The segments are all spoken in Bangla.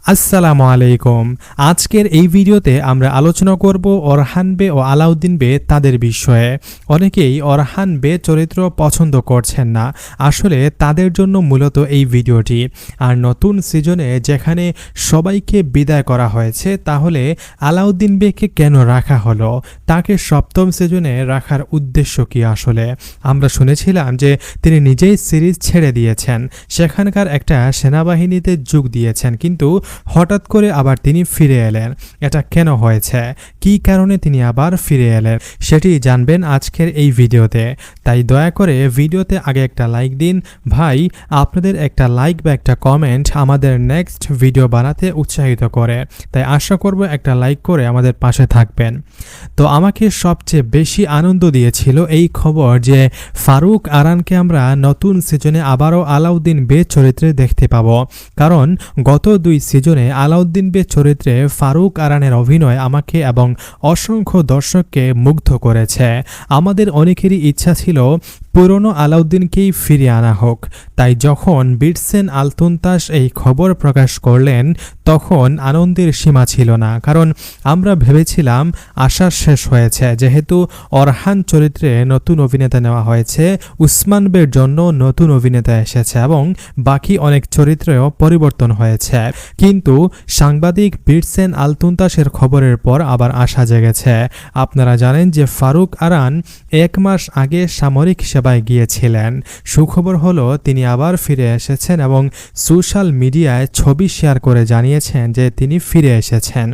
আসসালামু আলাইকুম। আজকের এই ভিডিওতে আমরা আলোচনা করব অরহান বে ও আলাউদ্দিন বে তাদের বিষয়ে। অনেকেই অরহান বে চরিত্র পছন্দ করছেন না, আসলে তাদের জন্য মূলত এই ভিডিওটি। আর নতুন সিজনে যেখানে সবাইকে বিদায় করা হয়েছে, তাহলে আলাউদ্দিন বেকে কেন রাখা হলো, তাকে সপ্তম সিজনে রাখার উদ্দেশ্য কি? আসলে আমরা শুনেছিলাম যে তিনি নিজেই সিরিজ ছেড়ে দিয়েছেন, সেখানকার একটা সেনাবাহিনীতে যোগ দিয়েছেন, কিন্তু হঠাৎ করে আবার তিনি ফিরে এলেন। এটা কেন হয়েছে, কী কারণে তিনি আবার ফিরে এলেন, সেটি জানবেন আজকের এই ভিডিওতে। তাই দয়া করে ভিডিওতে আগে একটা লাইক দিন ভাই। আপনাদের একটা লাইক বা একটা কমেন্ট আমাদের নেক্সট ভিডিও বানাতে উৎসাহিত করে, তাই আশা করব একটা লাইক করে আমাদের পাশে থাকবেন। তো আমাকে সবচেয়ে বেশি আনন্দ দিয়েছিল এই খবর যে ফারুক আরানকে আমরা নতুন সিজনে আবারও আলাউদ্দিন বে চরিত্রে দেখতে পাবো। কারণ গত দুই সিজনে আলাউদ্দিন বে চরিত্রে ফারুক আরানের অভিনয় আমাকে এবং অসংখ্য দর্শককে মুগ্ধ করেছে। আমাদের অনেকেরই ইচ্ছা ছিল পুরনো আলাউদ্দিনকেই ফিরিয়ে আনা হোক। তাই যখন বিরসেন আলতুনতাস এই খবর প্রকাশ করলেন, তখন আনন্দের সীমা ছিল না। কারণ আমরা ভেবেছিলাম আশা শেষ হয়েছে, যেহেতু অরহান চরিত্রে নতুন অভিনেতা নেওয়া হয়েছে, উসমান বের জন্য নতুন অভিনেতা এসেছে এবং বাকি অনেক চরিত্রেও পরিবর্তন হয়েছে। কিন্তু সাংবাদিক বিরসেন আলতুনতাসের খবরের পর আবার আশা জেগেছে। আপনারা জানেন যে ফারুক আরান 1 মাস আগে সামরিক সেবায় গিয়েছিলেন। সুখবর হলো তিনি আবার ফিরে এসেছেন এবং সোশ্যাল মিডিয়ায় ছবি শেয়ার করে জানিয়েছেন যে তিনি ফিরে এসেছেন।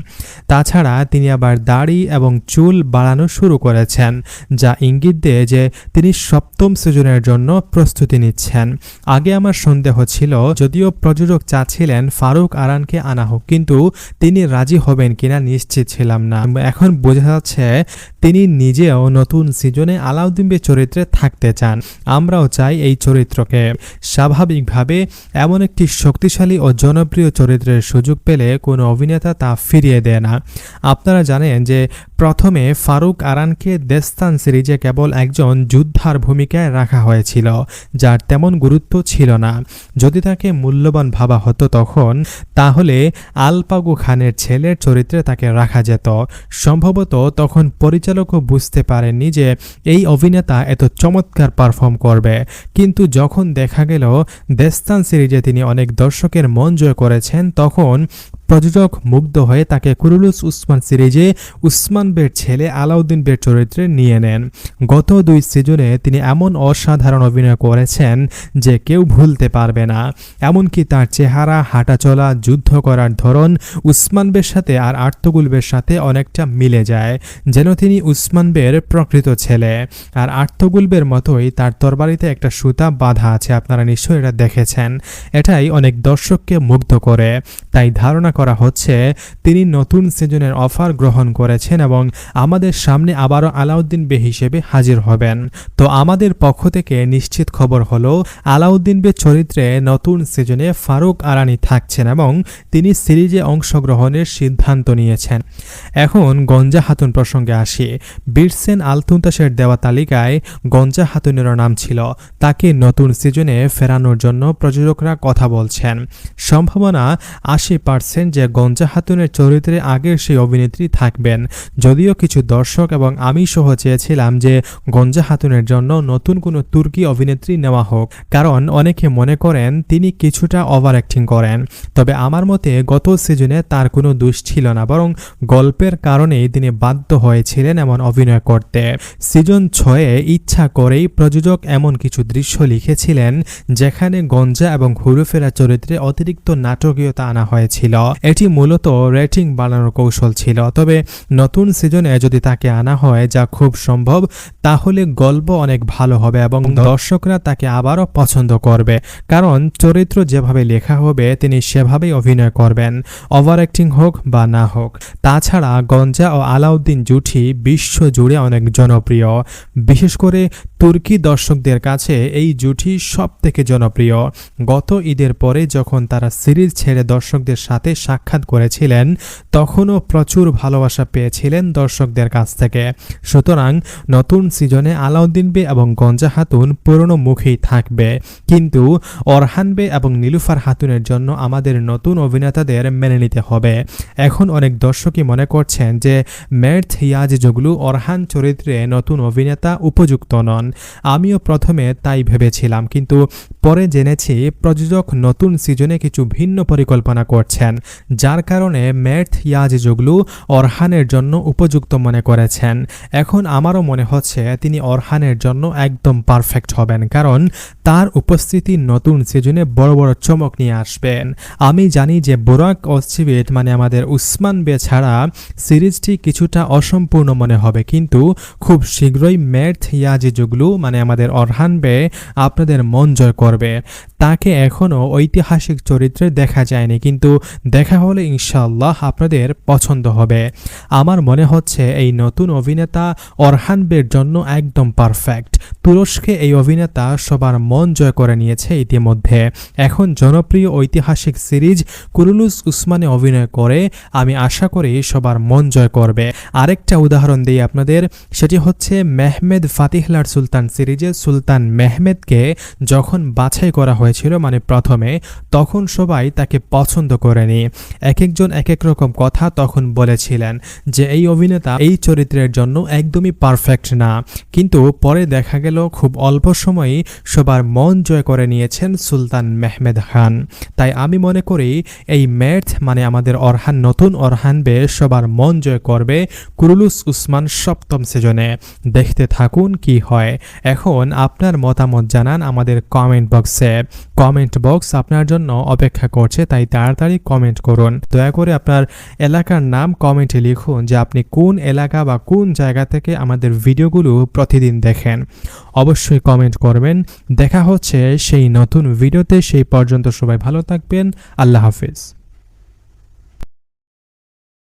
তাছাড়া তিনি আবার দাড়ি এবং চুল বাড়ানো শুরু করেছেন, যা ইঙ্গিত দেয় যে তিনি সপ্তম সিজনের জন্য প্রস্তুতি নিচ্ছেন। আগে আমার সন্দেহ ছিল, যদিও প্রযোজক চাচ্ছিলেন ফারুক আরানকে আনা হোক, কিন্তু তিনি রাজি হবেন কিনা নিশ্চিত ছিলাম না। এখন বোঝা যাচ্ছে তিনি নিজেও নতুন সিজনে আলাউদ্দিন বে চরিত্রে থাকতে চান। আমরাও চাই এই চরিত্রকে। স্বাভাবিকভাবে এমন একটি শক্তিশালী ও জনপ্রিয় চরিত্রের সুযোগ পেলে কোনো অভিনেতা তা ফিরিয়ে দেয় না। আপনারা জানেন যে প্রথমে ফারুক আরানকে দেস্তান সিরিজে কেবল একজন যোদ্ধার ভূমিকায় রাখা হয়েছিল, যার তেমন গুরুত্ব ছিল না। যদি তাকে মূল্যবান ভাবা হতো তখন, তাহলে আলপাগু খানের ছেলের চরিত্রে তাকে রাখা যেত। সম্ভবত তখন পরিচালকও বুঝতে পারেননি যে এই অভিনেতা এত চমৎকার পারফর্ম করবে। কিন্তু যখন দেখা গেল দেস্তান সিরিজে তিনি অনেক দর্শকের মন জয় করেছেন, তখন প্রযোজক মুগ্ধ হয়ে তাকে কুরুলুস উসমান সিরিজে উসমান বের ছেলে আলাউদ্দিন বের চরিত্রে নিয়ে নেন। গত 2 সিজনে তিনি এমন অসাধারণ অভিনয় করেছেন যে কেউ ভুলতে পারবে না। এমনকি তার চেহারা, হাঁটাচলা, যুদ্ধ করার ধরন উসমান বের সাথে আর আর্তুগুল বের সাথে অনেকটা মিলে যায়, যেন তিনি উসমান বের প্রকৃত ছেলে। আর আর্তুগুল বের মতোই তার তরবারিতে একটা সুতা বাঁধা আছে, আপনারা নিশ্চয়ই এটা দেখেছেন। এটাই অনেক দর্শককে মুগ্ধ করে। তাই ধারণা করা হচ্ছে তিনি নতুন সিজনের অফার গ্রহণ করেছেন এবং আমাদের সামনে আবারও আলাউদ্দিন বে হিসেবে হাজির হবেন। তো আমাদের পক্ষ থেকে নিশ্চিত খবর হলো আলাউদ্দিন বে চরিত্রে নতুন সিজনে ফারুক আরানি থাকছেন এবং তিনি সিরিজে অংশগ্রহণের সিদ্ধান্ত নিয়েছেন। এখন গঞ্জা খাতুন প্রসঙ্গে আসি। বিরসেন আলতুনতাসের দেওয়া তালিকায় গঞ্জা খাতুনেরও নাম ছিল। তাকে নতুন সিজনে ফেরানোর জন্য প্রযোজকরা কথা বলছেন। সম্ভাবনা 80% যে গঞ্জা খাতুনের চরিত্রে আগের সেই অভিনেত্রী থাকবেন। যদিও কিছু দর্শক এবং আমি সহ চেয়েছিলাম যে গঞ্জা খাতুনের জন্য নতুন কোনো তুর্কি অভিনেত্রী নেওয়া হোক, কারণ অনেকে মনে করেন তিনি কিছুটা ওভার অ্যাক্টিং করেন। তবে আমার মতে গত সিজনে তার কোনো দোষ ছিল না, বরং গল্পের কারণেই তিনি বাধ্য হয়েছিলেন এমন অভিনয় করতে। সিজন 6-এ ইচ্ছা করেই প্রযোজক এমন কিছু দৃশ্য লিখেছিলেন যেখানে গঞ্জা এবং হুরুফেরা চরিত্রে অতিরিক্ত নাটকীয়তা আনা হয়েছিল। এটি মূলত রেটিং বাড়ানোর কৌশল ছিল। তবে নতুন সিজনে যদি তাকে আনা হয়, যা খুব সম্ভব, তাহলে গল্প অনেক ভালো হবে এবং দর্শকরা তাকে আবারও পছন্দ করবে। কারণ চরিত্র যেভাবে লেখা হবে তিনি সেভাবেই অভিনয় করবেন, ওভার অ্যাক্টিং হোক বা না হোক। তাছাড়া গঞ্জা ও আলাউদ্দিন জুটি বিশ্ব জুড়ে অনেক জনপ্রিয়। বিশেষ করে তুর্কি দর্শকদের কাছে এই জুটি সবথেকে জনপ্রিয়। গত ঈদের পরে যখন তারা সিরিজ ছেড়ে দর্শকদের সাথে সাক্ষাৎ করেছিলেন তখনও প্রচুর ভালোবাসা পেয়েছিলেন দর্শকদের কাছ থেকে। সুতরাং নতুন সিজনে আলাউদ্দিন বে এবং গঞ্জা খাতুন পুরনো মুখেই থাকবে, কিন্তু অরহান বে এবং নীলুফার খাতুনের জন্য আমাদের নতুন অভিনেতাদের মেনে নিতে হবে। এখন অনেক দর্শকই মনে করছেন যে মের্থ ইয়াজিজোগলু অরহান চরিত্রে নতুন অভিনেতা উপযুক্ত নন। আমিও প্রথমে তাই ভেবেছিলাম, কিন্তু পরে জেনেছি প্রযোজক নতুন সিজনে কিছু ভিন্ন পরিকল্পনা করছেন, যার কারণে মের্থ ইয়াজিজোগলু অরহানের জন্য উপযুক্ত মনে করেছেন। এখন আমারও মনে হচ্ছে তিনি অরহানের জন্য একদম পারফেক্ট হবেন, কারণ তার উপস্থিতি নতুন সিজনে বড় বড় চমক নিয়ে আসবেন। আমি জানি যে বোরাক ওজচিভিট মানে আমাদের উসমান বে ছাড়া সিরিজটি কিছুটা অসম্পূর্ণ মনে হবে, কিন্তু খুব শীঘ্রই মের্থ ইয়াজিজোগলু মানে আমাদের অরহান বে আপনাদের মন জয় করবে। তাকে এখনও ঐতিহাসিক চরিত্রে দেখা যায়নি, কিন্তু দেখা হলে ইনশাআল্লাহ আপনাদের পছন্দ হবে। আমার মনে হচ্ছে এই নতুন অভিনেতা অরহান বের জন্য একদম পারফেক্ট। তুরস্কে এই অভিনেতা সবার মন জয় করে নিয়েছে ইতিমধ্যে। এখন জনপ্রিয় ঐতিহাসিক সিরিজ কুরুলুস উসমানে অভিনয় করে আমি আশা করি সবার মন জয় করবে। আরেকটা উদাহরণ দিই আপনাদের, সেটি হচ্ছে মেহমেদ ফাতিহলার সুলতান সিরিজে সুলতান মেহমেদকে যখন বাছাই করা হয়েছিল মানে প্রথমে, তখন সবাই তাকে পছন্দ করেনি। এক একজন এক এক রকম কথা তখন বলেছিলেন যে এই অভিনেতা এই চরিত্রের জন্য একদমই পারফেক্ট না, কিন্তু পরে দেখা গেল খুব অল্প সময়ই সবার মন জয় করে নিয়েছেন সুলতান মেহমেদ খান। তাই আমি মনে করি এই মের্থ মানে আমাদের অরহান নতুন অরহান বে সবার মন জয় করবে কুরুলুস উসমান সপ্তম সিজনে। দেখতে থাকুন কি হয়। এখন আপনার মতামত জানান আমাদের কমেন্ট বক্সে। কমেন্ট বক্স আপনার জন্য অপেক্ষা করছে, তাই তাড়াতাড়ি কমেন্ট করুন। দয়া করে আপনার এলাকার নাম কমেন্টে লিখুন যে আপনি কোন এলাকা বা কোন জায়গা থেকে আমাদের ভিডিওগুলো প্রতিদিন দেখেন। অবশ্যই কমেন্ট করবেন। দেখা হচ্ছে সেই নতুন ভিডিওতে, সেই পর্যন্ত সবাই ভালো থাকবেন। আল্লাহ হাফিজ।